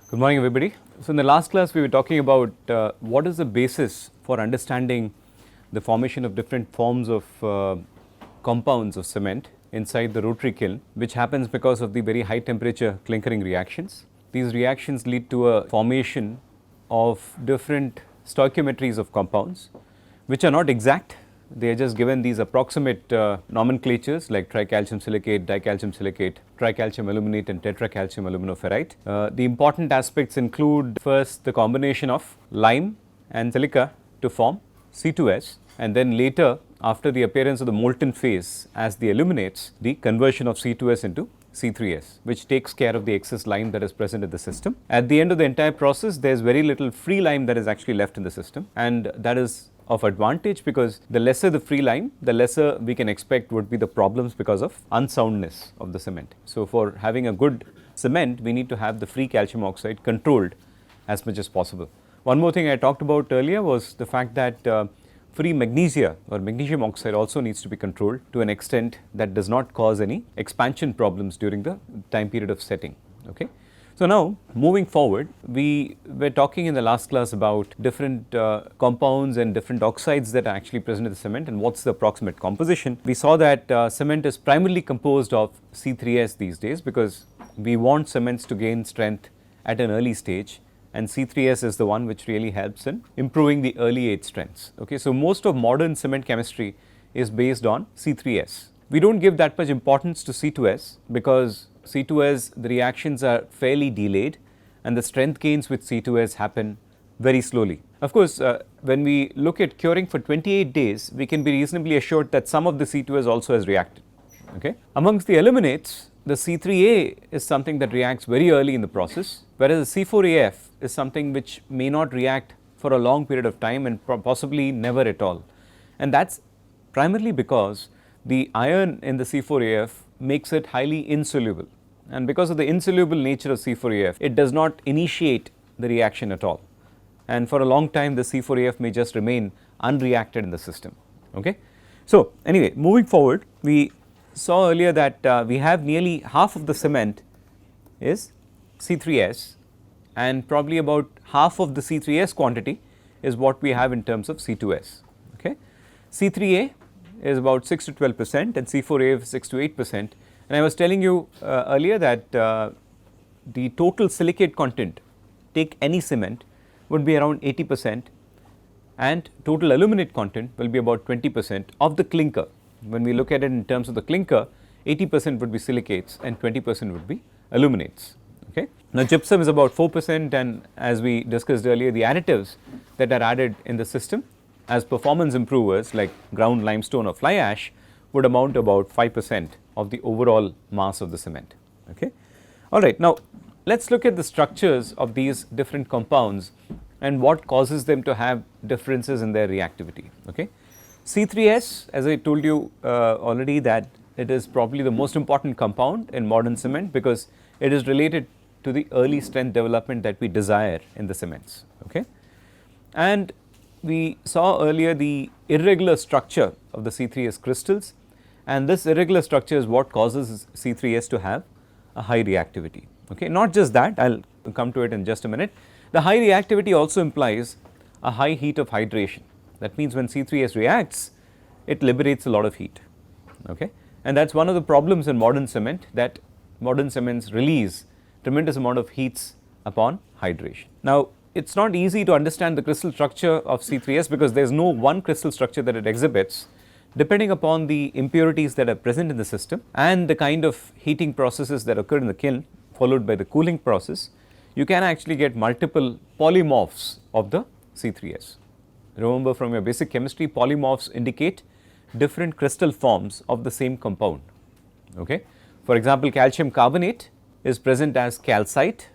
Good morning, everybody. So, in the last class, we were talking about what is the basis for understanding the formation of different forms of compounds of cement inside the rotary kiln, which happens because of the very high temperature clinkering reactions. These reactions lead to a formation of different stoichiometries of compounds, which are not exact. They are just given these approximate nomenclatures like tricalcium silicate, dicalcium silicate, tricalcium aluminate and tetracalcium aluminoferrite. The important aspects include first the combination of lime and silica to form C2S, and then later after the appearance of the molten phase as the aluminates, the conversion of C2S into C3S, which takes care of the excess lime that is present in the system. At the end of the entire process, there is very little free lime that is actually left in the system, and that is of advantage because the lesser the free lime, the lesser we can expect would be the problems because of unsoundness of the cement. So, for having a good cement, we need to have the free calcium oxide controlled as much as possible. One more thing I talked about earlier was the fact that free magnesia or magnesium oxide also needs to be controlled to an extent that does not cause any expansion problems during the time period of setting. Okay. So, now moving forward, we were talking in the last class about different compounds and different oxides that are actually present in the cement and what is the approximate composition. We saw that cement is primarily composed of C3S these days because we want cements to gain strength at an early stage, and C3S is the one which really helps in improving the early age strengths. Okay. So, most of modern cement chemistry is based on C3S. We do not give that much importance to C2S because C2S, the reactions are fairly delayed and the strength gains with C2S happen very slowly. Of course, when we look at curing for 28 days, we can be reasonably assured that some of the C2S also has reacted. Okay. Amongst the aluminates, the C3A is something that reacts very early in the process, whereas the C4AF is something which may not react for a long period of time and possibly never at all. And that is primarily because the iron in the C4AF makes it highly insoluble, and because of the insoluble nature of C4AF, it does not initiate the reaction at all, and for a long time the C4AF may just remain unreacted in the system. Okay. So, anyway, moving forward, we saw earlier that we have nearly half of the cement is C3S, and probably about half of the C3S quantity is what we have in terms of C2S. Okay. C3A is about 6 to 12% and C4A is 6 to 8%, and I was telling you earlier that the total silicate content, take any cement, would be around 80%, and total aluminate content will be about 20% of the clinker. When we look at it in terms of the clinker, 80% would be silicates and 20% would be aluminates. Okay. Now, gypsum is about 4%, and as we discussed earlier, the additives that are added in the system as performance improvers like ground limestone or fly ash would amount to about 5% of the overall mass of the cement. Okay. All right. Now, let us look at the structures of these different compounds and what causes them to have differences in their reactivity. Okay. C3S, as I told you already, that it is probably the most important compound in modern cement because it is related to the early strength development that we desire in the cements. Okay. And we saw earlier the irregular structure of the C3S crystals, and this irregular structure is what causes C3S to have a high reactivity. Okay. Not just that, I will come to it in just a minute. The high reactivity also implies a high heat of hydration. That means when C3S reacts, it liberates a lot of heat. Okay. And that is one of the problems in modern cement, that modern cements release tremendous amount of heats upon hydration. Now, it is not easy to understand the crystal structure of C3S because there is no one crystal structure that it exhibits. Depending upon the impurities that are present in the system and the kind of heating processes that occur in the kiln followed by the cooling process, you can actually get multiple polymorphs of the C3S. Remember from your basic chemistry, polymorphs indicate different crystal forms of the same compound. Okay. For example, calcium carbonate is present as calcite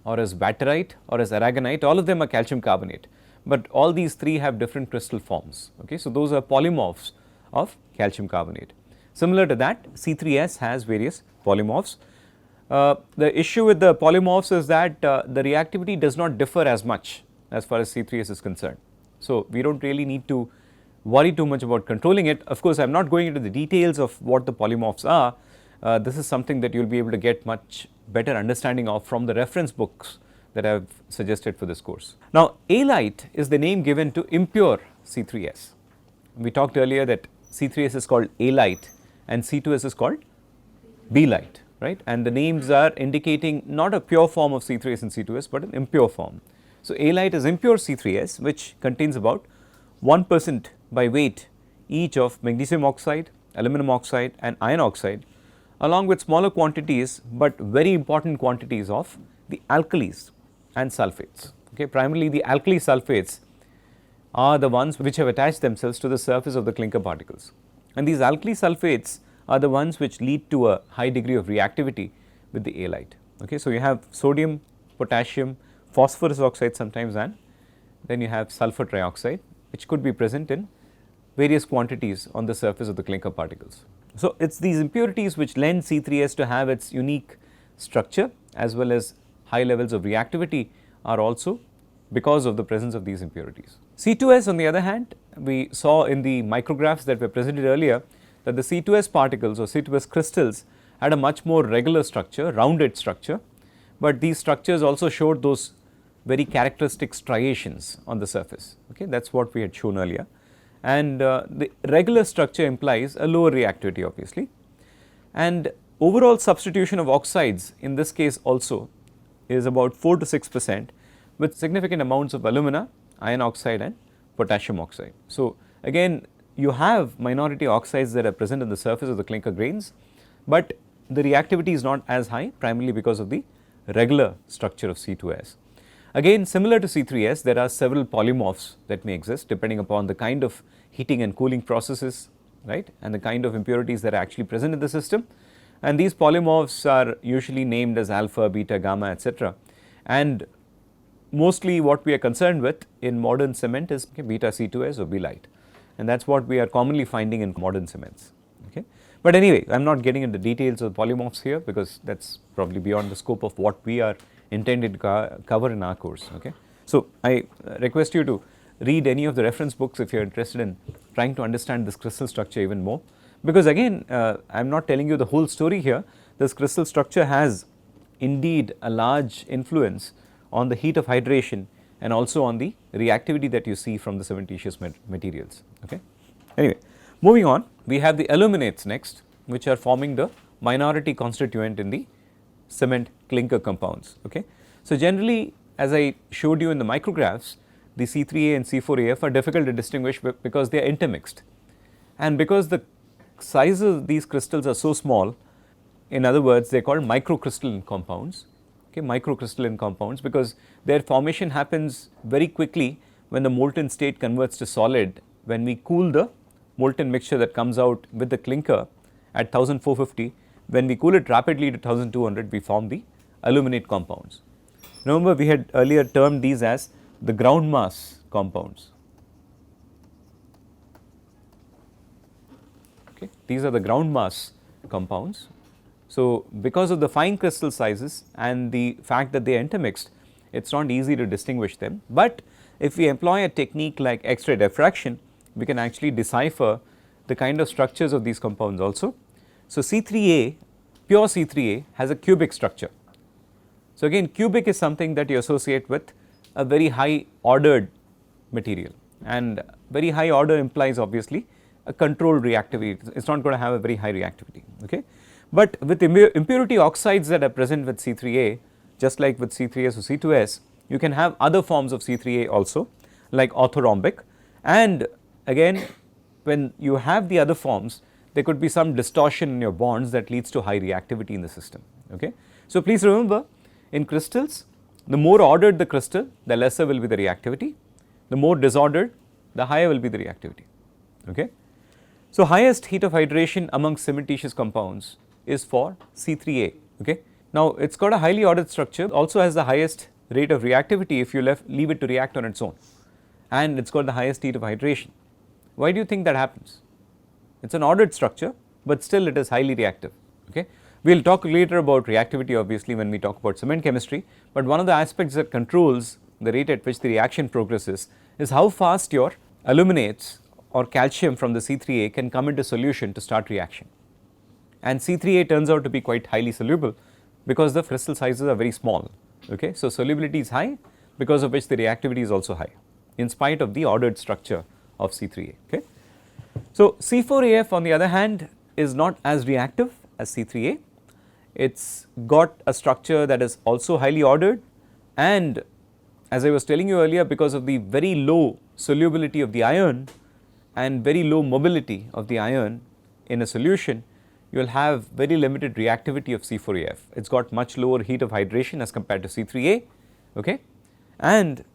or as baterite or as aragonite. All of them are calcium carbonate, but all these three have different crystal forms. Okay. So, those are polymorphs of calcium carbonate. Similar to that, C3S has various polymorphs. The issue with the polymorphs is that the reactivity does not differ as much as far as C3S is concerned. So, we do not really need to worry too much about controlling it. Of course, I am not going into the details of what the polymorphs are. This is something that you will be able to get much better understanding of from the reference books that I have suggested for this course. Now, Alite is the name given to impure C3S. We talked earlier that C3S is called Alite and C2S is called belite, right, and the names are indicating not a pure form of C3S and C2S, but an impure form. So, Alite is impure C3S, which contains about 1% by weight each of magnesium oxide, aluminum oxide and iron oxide, along with smaller quantities, but very important quantities of the alkalis and sulfates. Okay. Primarily the alkali sulfates are the ones which have attached themselves to the surface of the clinker particles, and these alkali sulfates are the ones which lead to a high degree of reactivity with the Alite. Okay. So, you have sodium, potassium, phosphorus oxide sometimes, and then you have sulfur trioxide, which could be present in various quantities on the surface of the clinker particles. So, it is these impurities which lend C3S to have its unique structure, as well as high levels of reactivity are also because of the presence of these impurities. C2S, on the other hand, we saw in the micrographs that were presented earlier that the C2S particles or C2S crystals had a much more regular structure, rounded structure, but these structures also showed those very characteristic striations on the surface. Okay, that is what we had shown earlier, and the regular structure implies a lower reactivity obviously, and overall substitution of oxides in this case also is about 4 to 6% with significant amounts of alumina, iron oxide and potassium oxide. So, again you have minority oxides that are present on the surface of the clinker grains, but the reactivity is not as high, primarily because of the regular structure of C2S. Again, similar to C3S, there are several polymorphs that may exist depending upon the kind of heating and cooling processes, right, and the kind of impurities that are actually present in the system, and these polymorphs are usually named as alpha, beta, gamma, etc. And mostly what we are concerned with in modern cement is beta C2S or belite, and that is what we are commonly finding in modern cements. Okay. But anyway, I am not getting into details of polymorphs here, because that is probably beyond the scope of what we are intended to cover in our course. Okay. So, I request you to read any of the reference books if you are interested in trying to understand this crystal structure even more, because again I am not telling you the whole story here. This crystal structure has indeed a large influence on the heat of hydration and also on the reactivity that you see from the cementitious materials. Okay. Anyway, moving on, we have the aluminates next, which are forming the minority constituent in the cement clinker compounds. Okay. So, generally, as I showed you in the micrographs, the C3A and C4AF are difficult to distinguish because they are intermixed, and because the sizes of these crystals are so small, in other words they are called microcrystalline compounds. Okay, microcrystalline compounds, because their formation happens very quickly when the molten state converts to solid, when we cool the molten mixture that comes out with the clinker at 1450. When we cool it rapidly to 1200, we form the aluminate compounds. Remember, we had earlier termed these as the ground mass compounds. Okay. These are the ground mass compounds. So, because of the fine crystal sizes and the fact that they are intermixed, it is not easy to distinguish them, but if we employ a technique like X-ray diffraction, we can actually decipher the kind of structures of these compounds also. So, C3A, pure C3A has a cubic structure. So, again cubic is something that you associate with a very high ordered material, and very high order implies obviously a controlled reactivity. It is not going to have a very high reactivity. Okay. But with impurity oxides that are present with C3A, just like with C3S or C2S, you can have other forms of C3A also, like orthorhombic, and again when you have the other forms, there could be some distortion in your bonds that leads to high reactivity in the system. Okay. So, please remember, in crystals, the more ordered the crystal, the lesser will be the reactivity, the more disordered, the higher will be the reactivity. Okay. So, highest heat of hydration among cementitious compounds is for C3A. Okay. Now, it has got a highly ordered structure, also has the highest rate of reactivity if you leave it to react on its own, and it has got the highest heat of hydration. Why do you think that happens? It is an ordered structure, but still it is highly reactive. Okay. We will talk later about reactivity obviously when we talk about cement chemistry, but one of the aspects that controls the rate at which the reaction progresses is how fast your aluminates or calcium from the C3A can come into solution to start reaction. And C3A turns out to be quite highly soluble because the crystal sizes are very small. Okay. So, solubility is high, because of which the reactivity is also high in spite of the ordered structure of C3A. Okay. So, C4AF on the other hand is not as reactive as C3A. It has got a structure that is also highly ordered, and as I was telling you earlier, because of the very low solubility of the iron and very low mobility of the iron in a solution, you will have very limited reactivity of C4AF. It has got much lower heat of hydration as compared to C3A. Okay. And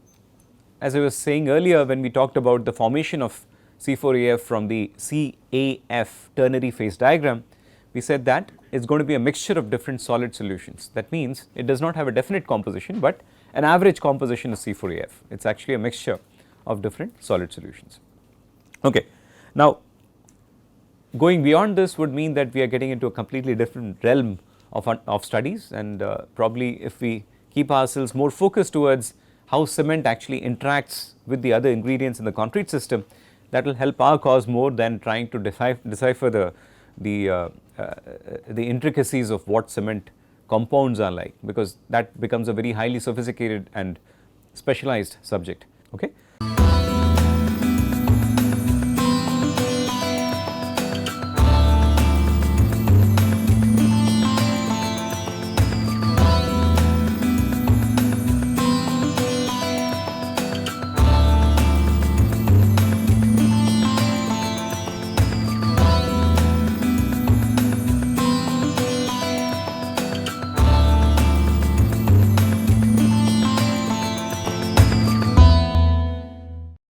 as I was saying earlier, when we talked about the formation of C4AF from the CAF ternary phase diagram, we said that it is going to be a mixture of different solid solutions. That means it does not have a definite composition, but an average composition is C4AF. It is actually a mixture of different solid solutions. Okay. Now, going beyond this would mean that we are getting into a completely different realm of studies, and probably if we keep ourselves more focused towards how cement actually interacts with the other ingredients in the concrete system, that will help our cause more than trying to decipher the intricacies of what cement compounds are like, because that becomes a very highly sophisticated and specialized subject. Okay.